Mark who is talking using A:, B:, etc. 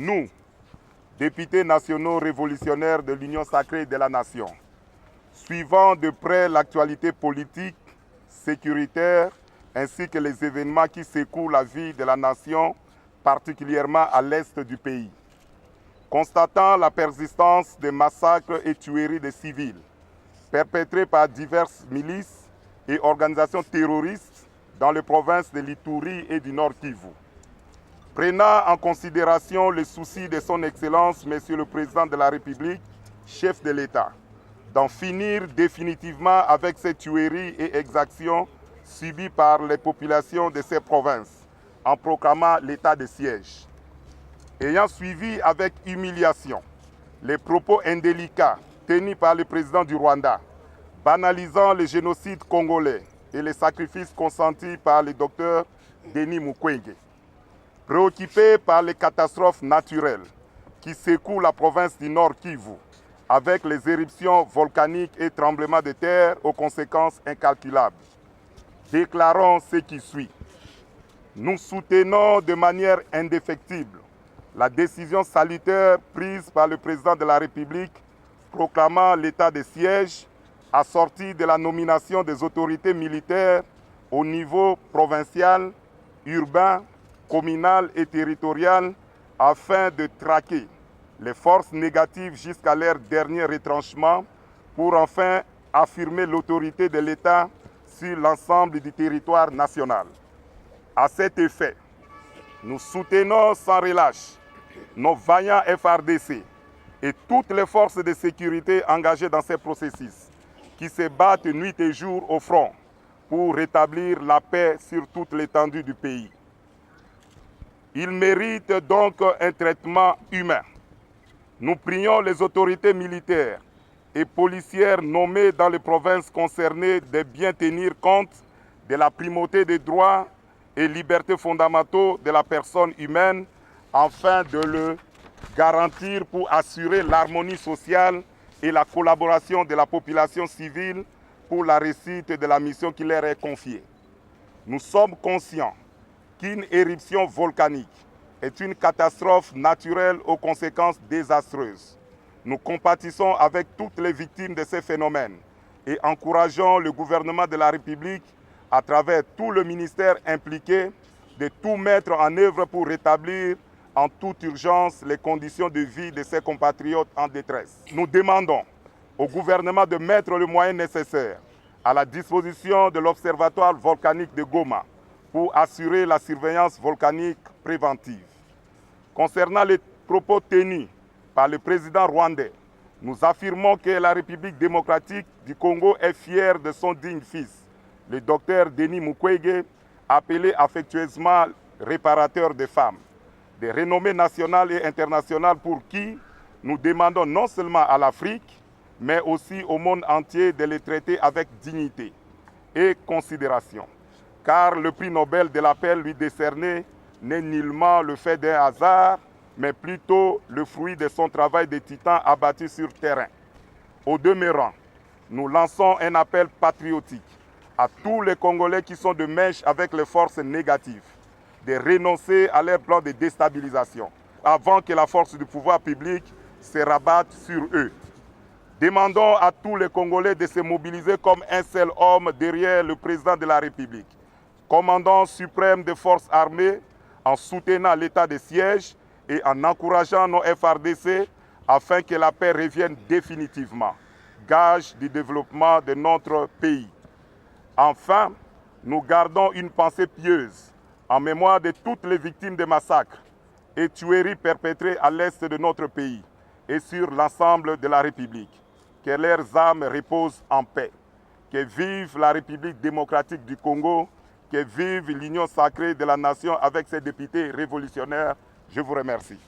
A: Nous, députés nationaux révolutionnaires de l'Union sacrée de la nation, suivant de près l'actualité politique, sécuritaire, ainsi que les événements qui secouent la vie de la nation, particulièrement à l'est du pays. Constatant la persistance des massacres et tueries de civils perpétrés par diverses milices et organisations terroristes dans les provinces de l'Ituri et du Nord Kivu. Prenant en considération les soucis de son Excellence, Monsieur le Président de la République, chef de l'État, d'en finir définitivement avec ces tueries et exactions subies par les populations de ces provinces, en proclamant l'état de siège. Ayant suivi avec humiliation les propos indélicats tenus par le président du Rwanda, banalisant le génocide congolais et les sacrifices consentis par le docteur Denis Mukwege, préoccupé par les catastrophes naturelles qui secouent la province du Nord Kivu, avec les éruptions volcaniques et tremblements de terre aux conséquences incalculables. Déclarons ce qui suit. Nous soutenons de manière indéfectible la décision salutaire prise par le président de la République proclamant l'état de siège, assorti de la nomination des autorités militaires au niveau provincial, urbain, communal et territorial afin de traquer les forces négatives jusqu'à leur dernier retranchement pour enfin affirmer l'autorité de l'État sur l'ensemble du territoire national. À cet effet, nous soutenons sans relâche nos vaillants FARDC et toutes les forces de sécurité engagées dans ces processus qui se battent nuit et jour au front pour rétablir la paix sur toute l'étendue du pays. Ils méritent donc un traitement humain. Nous prions les autorités militaires et policières nommées dans les provinces concernées de bien tenir compte de la primauté des droits et libertés fondamentaux de la personne humaine afin de le garantir pour assurer l'harmonie sociale et la collaboration de la population civile pour la réussite de la mission qui leur est confiée. Nous sommes conscients qu'une éruption volcanique est une catastrophe naturelle aux conséquences désastreuses. Nous compatissons avec toutes les victimes de ces phénomènes et encourageons le gouvernement de la République, à travers tout le ministère impliqué, de tout mettre en œuvre pour rétablir en toute urgence les conditions de vie de ses compatriotes en détresse. Nous demandons au gouvernement de mettre le moyen nécessaire à la disposition de l'Observatoire volcanique de Goma pour assurer la surveillance volcanique préventive. Concernant les propos tenus par le président rwandais, nous affirmons que la République démocratique du Congo est fière de son digne fils, le docteur Denis Mukwege, appelé affectueusement réparateur des femmes, de renommée nationale et internationale pour qui nous demandons non seulement à l'Afrique, mais aussi au monde entier de les traiter avec dignité et considération. Car le prix Nobel de la paix lui décerné n'est nullement le fait d'un hasard, mais plutôt le fruit de son travail de titan abattu sur terrain. Au demeurant, nous lançons un appel patriotique à tous les Congolais qui sont de mèche avec les forces négatives, de renoncer à leur plan de déstabilisation avant que la force du pouvoir public se rabatte sur eux. Demandons à tous les Congolais de se mobiliser comme un seul homme derrière le président de la République, commandant suprême des forces armées, en soutenant l'état de siège et en encourageant nos FARDC afin que la paix revienne définitivement, gage du développement de notre pays. Enfin, nous gardons une pensée pieuse en mémoire de toutes les victimes des massacres et tueries perpétrées à l'est de notre pays et sur l'ensemble de la République. Que leurs âmes reposent en paix. Que vive la République démocratique du Congo. Que vive l'union sacrée de la nation avec ses députés révolutionnaires. Je vous remercie.